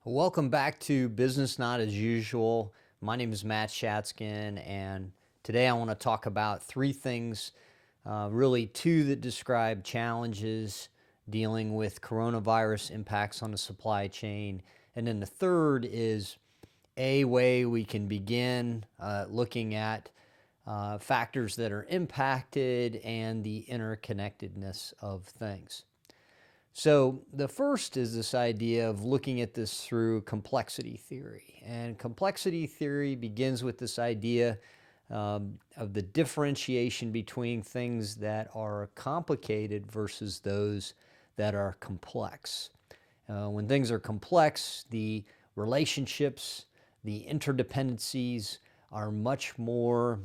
Welcome back to Business Not as Usual. My name is Matt Shatskin, and today I want to talk about three things, really two that describe challenges dealing with coronavirus impacts on the supply chain. And then the third is a way we can begin looking at factors that are impacted and the interconnectedness of things. So the first is this idea of looking at this through complexity theory. And complexity theory begins with this idea of the differentiation between things that are complicated versus those that are complex. When things are complex, the relationships, the interdependencies are much more,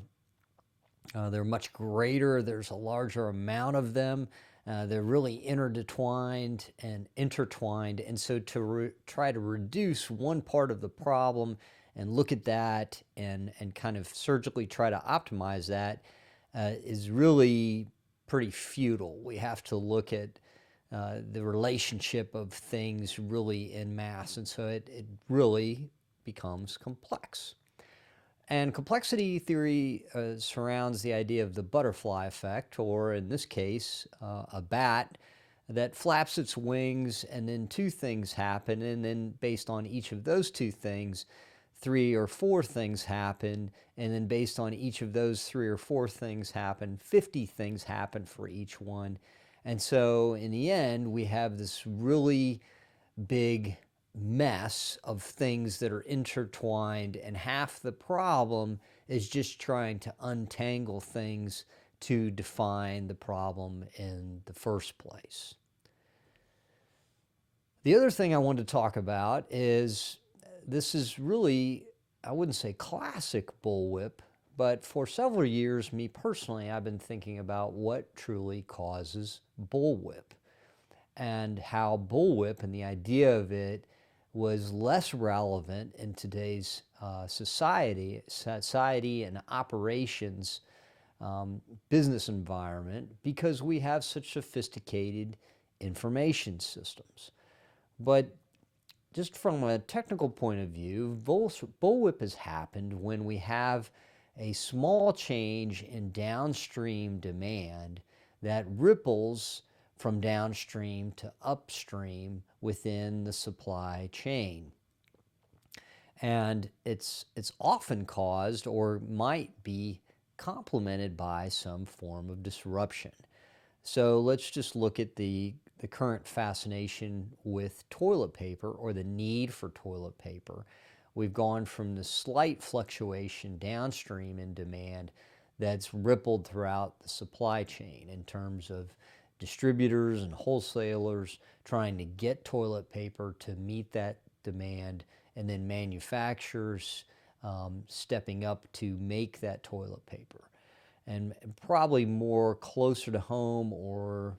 they're much greater, there's a larger amount of them. They're really intertwined and intertwined. And so to try to reduce one part of the problem and look at that and kind of surgically try to optimize that is really pretty futile. We have to look at the relationship of things really en masse. And so it really becomes complex. And complexity theory surrounds the idea of the butterfly effect, or in this case, a bat that flaps its wings and then two things happen, and then based on each of those two things, three or four things happen, and then based on each of those three or four things happen, 50 things happen for each one. And so in the end, we have this really big mess of things that are intertwined, and half the problem is just trying to untangle things to define the problem in the first place. The other thing I want to talk about is this is really, I wouldn't say classic bullwhip, but for several years, me personally, I've been thinking about what truly causes bullwhip and how bullwhip and the idea of it was less relevant in today's society and operations business environment because we have such sophisticated information systems. But just from a technical point of view, bullwhip has happened when we have a small change in downstream demand that ripples from downstream to upstream within the supply chain. And it's often caused or might be complemented by some form of disruption. So let's just look at the current fascination with toilet paper, or the need for toilet paper. We've gone from the slight fluctuation downstream in demand that's rippled throughout the supply chain in terms of distributors and wholesalers trying to get toilet paper to meet that demand, and then manufacturers stepping up to make that toilet paper. And probably more closer to home or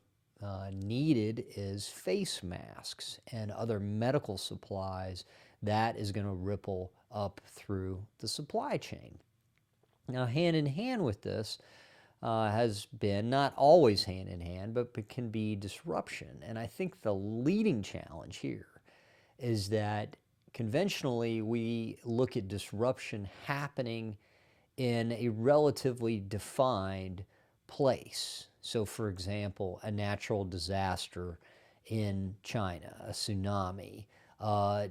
needed is face masks and other medical supplies. That is going to ripple up through the supply chain. Now, hand in hand with this has been, not always hand in hand, but can be disruption. And I think the leading challenge here is that conventionally we look at disruption happening in a relatively defined place. So for example, a natural disaster in China, a tsunami, a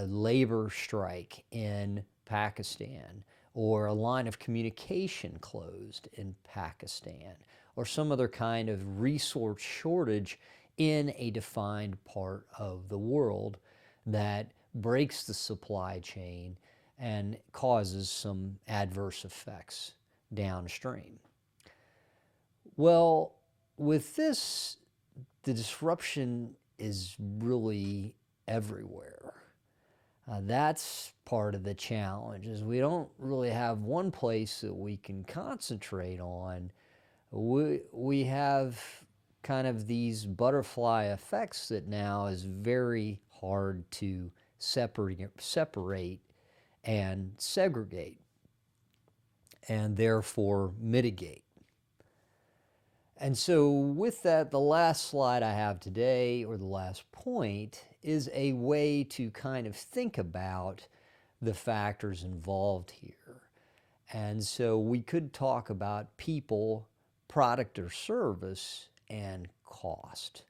labor strike in Pakistan, or a line of communication closed in Pakistan, or some other kind of resource shortage in a defined part of the world that breaks the supply chain and causes some adverse effects downstream. Well, with this, the disruption is really everywhere. That's part of the challenge, is we don't really have one place that we can concentrate on. We have kind of these butterfly effects that now is very hard to separate and segregate, and therefore mitigate. And so with that, the last slide I have today, or the last point, is a way to kind of think about the factors involved here. And so we could talk about people, product or service, and cost.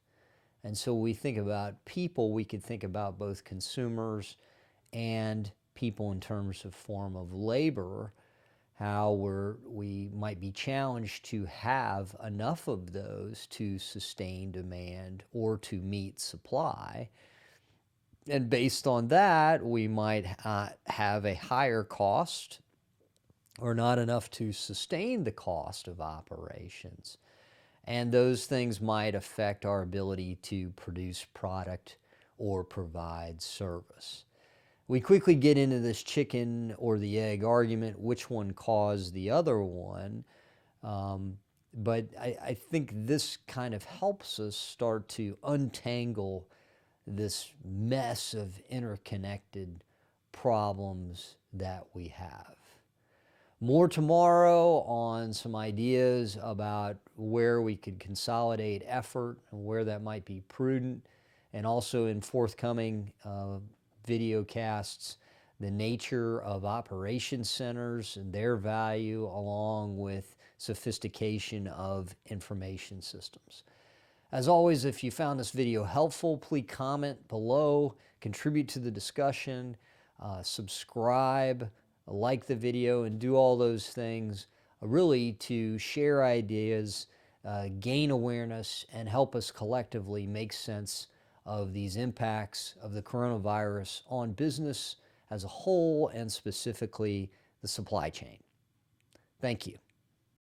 And so we think about people, we could think about both consumers and people in terms of form of labor, how we might be challenged to have enough of those to sustain demand or to meet supply. And based on that, we might have a higher cost or not enough to sustain the cost of operations. And those things might affect our ability to produce product or provide service. We quickly get into this chicken or the egg argument, which one caused the other one. But I think this kind of helps us start to untangle this mess of interconnected problems that we have. More tomorrow on some ideas about where we could consolidate effort and where that might be prudent, and also in forthcoming video casts, the nature of operation centers and their value, along with sophistication of information systems. As always, if you found this video helpful, please comment below, contribute to the discussion, subscribe, like the video, and do all those things really to share ideas, gain awareness, and help us collectively make sense of these impacts of the coronavirus on business as a whole and specifically the supply chain. Thank you.